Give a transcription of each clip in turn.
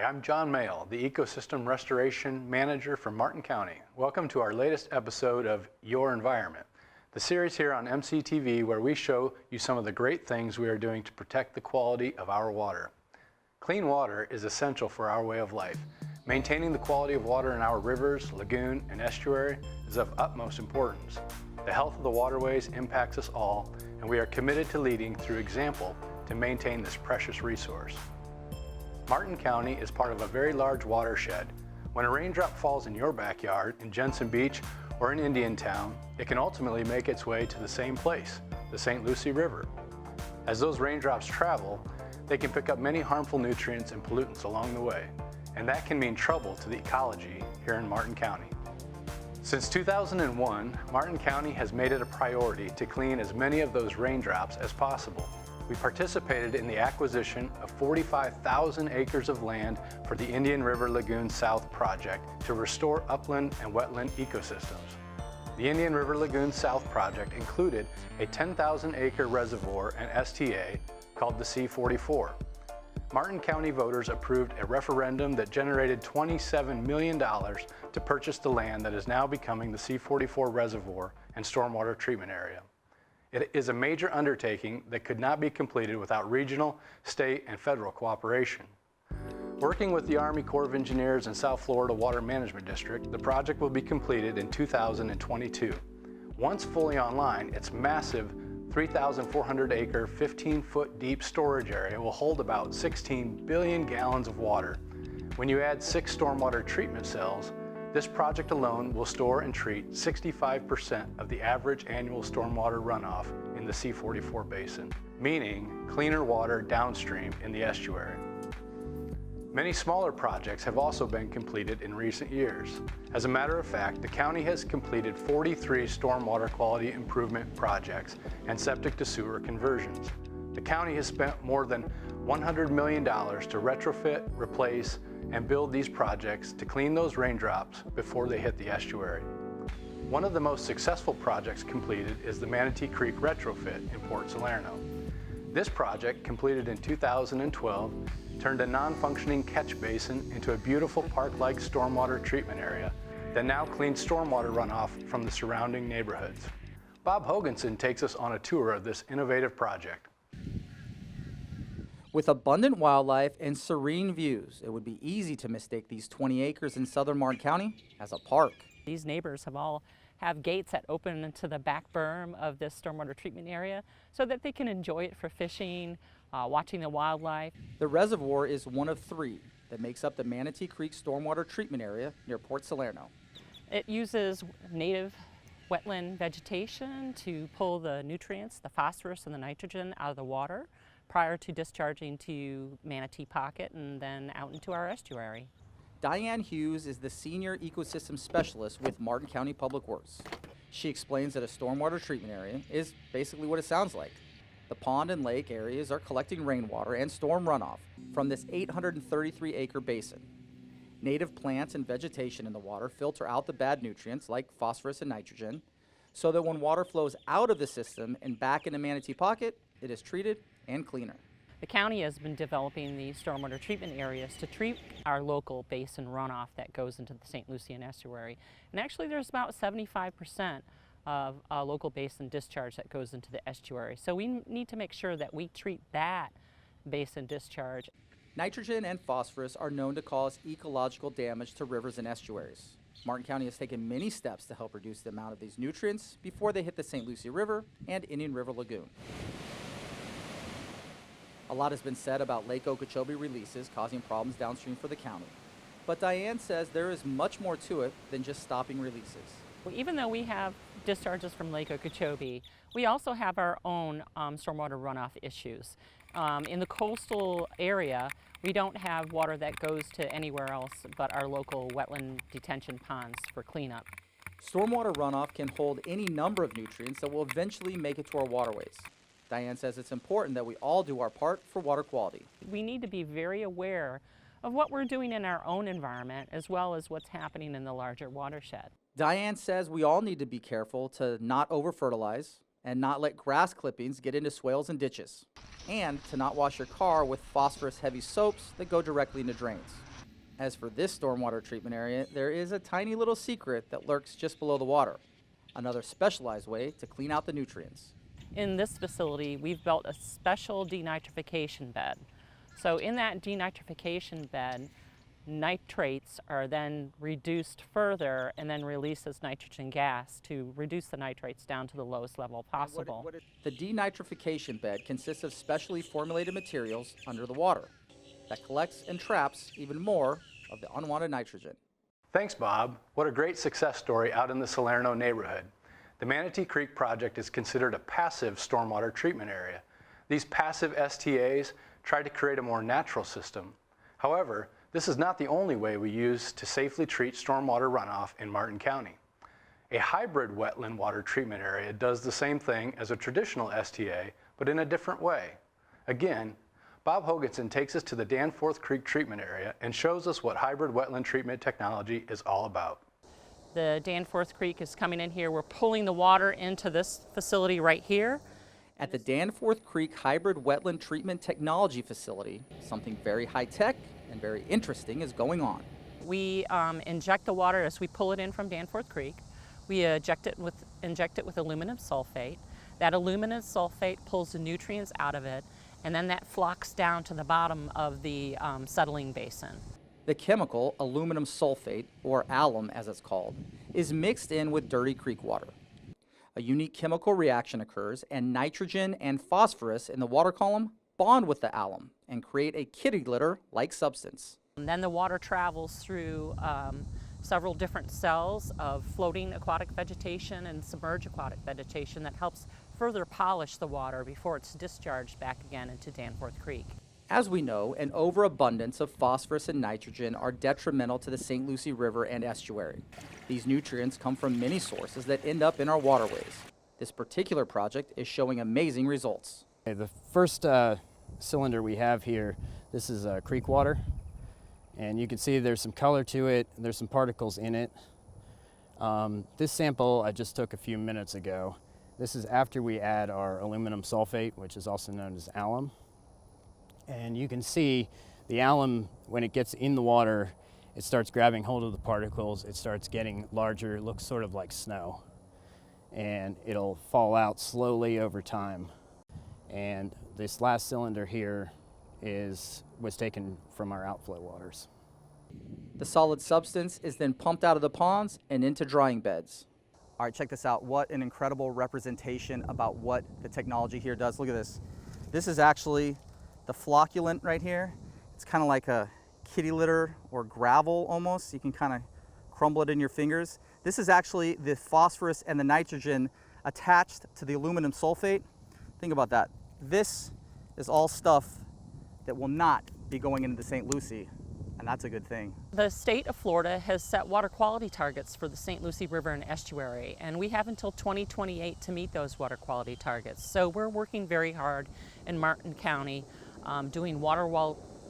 I'm John Mayle, the Ecosystem Restoration Manager for Martin County. Welcome to our latest episode of Your Environment, the series here on MCTV where we show you some of the great things we are doing to protect the quality of our water. Clean water is essential for our way of life. Maintaining the quality of water in our rivers, lagoon, and estuary is of utmost importance. The health of the waterways impacts us all, and we are committed to leading through example to maintain this precious resource. Martin County is part of a very large watershed. When a raindrop falls in your backyard, in Jensen Beach, or in Indiantown, it can ultimately make its way to the same place, the St. Lucie River. As those raindrops travel, they can pick up many harmful nutrients and pollutants along the way, and that can mean trouble to the ecology here in Martin County. Since 2001, Martin County has made it a priority to clean as many of those raindrops as possible. We participated in the acquisition of 45,000 acres of land for the Indian River Lagoon South project to restore upland and wetland ecosystems. The Indian River Lagoon South project included a 10,000-acre reservoir and STA called the C44. Martin County voters approved a referendum that generated $27 million to purchase the land that is now becoming the C44 Reservoir and Stormwater Treatment Area. It is a major undertaking that could not be completed without regional, state, and federal cooperation. Working with the Army Corps of Engineers and South Florida Water Management District, the project will be completed in 2022. Once fully online, its massive 3,400-acre, 15-foot deep storage area will hold about 16 billion gallons of water. When you add 6 stormwater treatment cells, this project alone will store and treat 65% of the average annual stormwater runoff in the C44 basin, meaning cleaner water downstream in the estuary. Many smaller projects have also been completed in recent years. As a matter of fact, the county has completed 43 stormwater quality improvement projects and septic to sewer conversions. The county has spent more than $100 million to retrofit, replace, and build these projects to clean those raindrops before they hit the estuary. One of the most successful projects completed is the Manatee Creek retrofit in Port Salerno. This project, completed in 2012, turned a non-functioning catch basin into a beautiful park-like stormwater treatment area that now cleans stormwater runoff from the surrounding neighborhoods. Bob Hoganson takes us on a tour of this innovative project. With abundant wildlife and serene views, it would be easy to mistake these 20 acres in southern Martin County as a park. These neighbors have gates that open into the back berm of this stormwater treatment area so that they can enjoy it for fishing, watching the wildlife. The reservoir is one of 3 that makes up the Manatee Creek Stormwater Treatment Area near Port Salerno. It uses native wetland vegetation to pull the nutrients, the phosphorus and the nitrogen out of the water prior to discharging to Manatee Pocket and then out into our estuary. Diane Hughes is the Senior Ecosystem Specialist with Martin County Public Works. She explains that a stormwater treatment area is basically what it sounds like. The pond and lake areas are collecting rainwater and storm runoff from this 833-acre basin. Native plants and vegetation in the water filter out the bad nutrients like phosphorus and nitrogen, so that when water flows out of the system and back into Manatee Pocket, it is treated and cleaner. The county has been developing these stormwater treatment areas to treat our local basin runoff that goes into the St. Lucie estuary. And actually there's about 75% of local basin discharge that goes into the estuary. So we need to make sure that we treat that basin discharge. Nitrogen and phosphorus are known to cause ecological damage to rivers and estuaries. Martin County has taken many steps to help reduce the amount of these nutrients before they hit the St. Lucie River and Indian River Lagoon. A lot has been said about Lake Okeechobee releases causing problems downstream for the county. But Diane says there is much more to it than just stopping releases. Even though we have discharges from Lake Okeechobee, we also have our own stormwater runoff issues. In the coastal area, we don't have water that goes to anywhere else but our local wetland detention ponds for cleanup. Stormwater runoff can hold any number of nutrients that will eventually make it to our waterways. Diane says it's important that we all do our part for water quality. We need to be very aware of what we're doing in our own environment as well as what's happening in the larger watershed. Diane says we all need to be careful to not over-fertilize and not let grass clippings get into swales and ditches, and to not wash your car with phosphorus-heavy soaps that go directly into drains. As for this stormwater treatment area, there is a tiny little secret that lurks just below the water. Another specialized way to clean out the nutrients. In this facility, we've built a special denitrification bed. So in that denitrification bed, nitrates are then reduced further and then released as nitrogen gas to reduce the nitrates down to the lowest level possible. The denitrification bed consists of specially formulated materials under the water that collects and traps even more of the unwanted nitrogen. Thanks, Bob. What a great success story out in the Salerno neighborhood. The Manatee Creek project is considered a passive stormwater treatment area. These passive STAs try to create a more natural system. However, this is not the only way we use to safely treat stormwater runoff in Martin County. A hybrid wetland water treatment area does the same thing as a traditional STA, but in a different way. Again, Bob Hoganson takes us to the Danforth Creek treatment area and shows us what hybrid wetland treatment technology is all about. The Danforth Creek is coming in here. We're pulling the water into this facility right here. At the Danforth Creek Hybrid Wetland Treatment Technology Facility, something very high-tech and very interesting is going on. We inject the water as we pull it in from Danforth Creek. We inject it with aluminum sulfate. That aluminum sulfate pulls the nutrients out of it, and then that flocks down to the bottom of the settling basin. The chemical aluminum sulfate, or alum as it's called, is mixed in with dirty creek water. A unique chemical reaction occurs, and nitrogen and phosphorus in the water column bond with the alum and create a kitty litter-like substance. And then the water travels through several different cells of floating aquatic vegetation and submerged aquatic vegetation that helps further polish the water before it's discharged back again into Danforth Creek. As we know, an overabundance of phosphorus and nitrogen are detrimental to the St. Lucie River and estuary. These nutrients come from many sources that end up in our waterways. This particular project is showing amazing results. The first cylinder we have here, this is creek water, and you can see there's some color to it, there's some particles in it. This sample I just took a few minutes ago. This is after we add our aluminum sulfate, which is also known as alum. And you can see the alum, when it gets in the water, it starts grabbing hold of the particles, it starts getting larger, it looks sort of like snow. And it'll fall out slowly over time. And this last cylinder here was taken from our outflow waters. The solid substance is then pumped out of the ponds and into drying beds. All right, check this out. What an incredible representation about what the technology here does. Look at this. This is actually the flocculant right here. It's kind of like a kitty litter or gravel almost. You can kind of crumble it in your fingers. This is actually the phosphorus and the nitrogen attached to the aluminum sulfate. Think about that. This is all stuff that will not be going into the St. Lucie, and that's a good thing. The state of Florida has set water quality targets for the St. Lucie River and estuary, and we have until 2028 to meet those water quality targets. So we're working very hard in Martin County doing water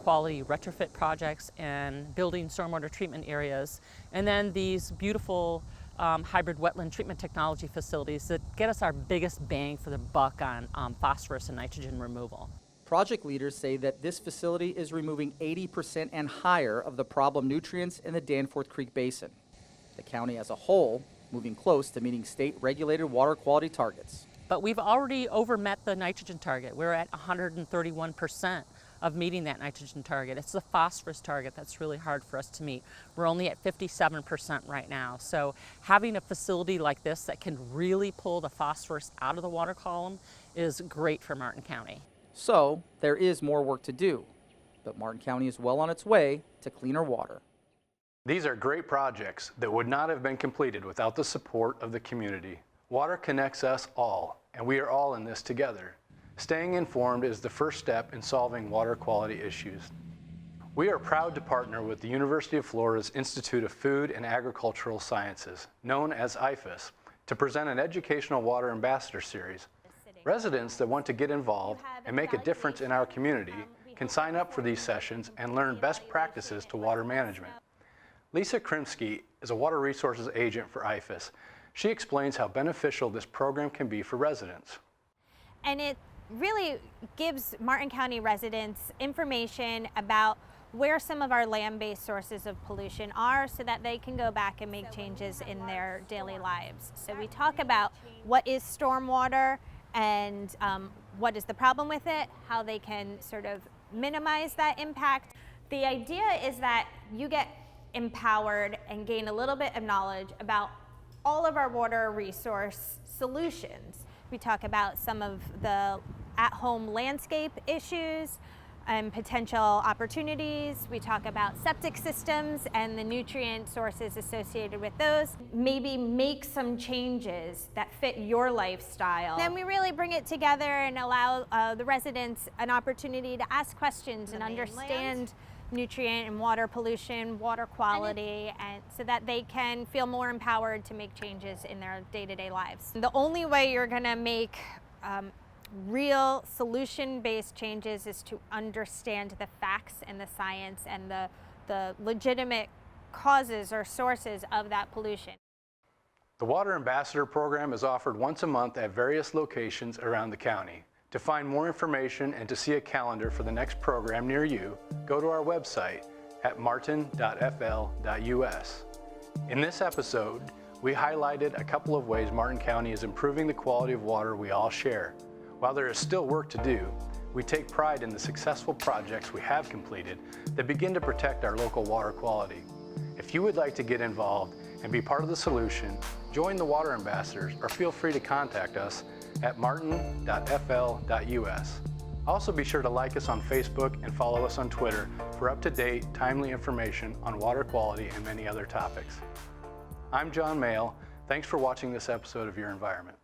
quality retrofit projects and building stormwater treatment areas, and then these beautiful hybrid wetland treatment technology facilities that get us our biggest bang for the buck on phosphorus and nitrogen removal. Project leaders say that this facility is removing 80% and higher of the problem nutrients in the Danforth Creek Basin. The county as a whole moving close to meeting state-regulated water quality targets. But we've already overmet the nitrogen target. We're at 131% of meeting that nitrogen target. It's the phosphorus target that's really hard for us to meet. We're only at 57% right now. So having a facility like this that can really pull the phosphorus out of the water column is great for Martin County. So there is more work to do, but Martin County is well on its way to cleaner water. These are great projects that would not have been completed without the support of the community. Water connects us all, and we are all in this together. Staying informed is the first step in solving water quality issues. We are proud to partner with the University of Florida's Institute of Food and Agricultural Sciences, known as IFAS, to present an educational water ambassador series. Residents that want to get involved and make a difference in our community can sign up for these sessions and learn best practices to water management. Lisa Krimsky is a water resources agent for IFAS. She explains how beneficial this program can be for residents. And it really gives Martin County residents information about where some of our land-based sources of pollution are so that they can go back and make changes in their daily lives. So we talk about what is stormwater and what is the problem with it, how they can sort of minimize that impact. The idea is that you get empowered and gain a little bit of knowledge about all of our water resource solutions. We talk about some of the at-home landscape issues and potential opportunities. We talk about septic systems and the nutrient sources associated with those. Maybe make some changes that fit your lifestyle. Then we really bring it together and allow the residents an opportunity to ask questions and understand nutrient and water pollution, water quality, and so that they can feel more empowered to make changes in their day-to-day lives. The only way you're gonna make real solution-based changes is to understand the facts and the science and the legitimate causes or sources of that pollution. The Water Ambassador Program is offered once a month at various locations around the county. To find more information and to see a calendar for the next program near you, go to our website at martin.fl.us. In this episode, we highlighted a couple of ways Martin County is improving the quality of water we all share. While there is still work to do, we take pride in the successful projects we have completed that begin to protect our local water quality. If you would like to get involved and be part of the solution, join the Water Ambassadors or feel free to contact us at martin.fl.us. Also be sure to like us on Facebook and follow us on Twitter for up-to-date, timely information on water quality and many other topics. I'm John Mayle. Thanks for watching this episode of Your Environment.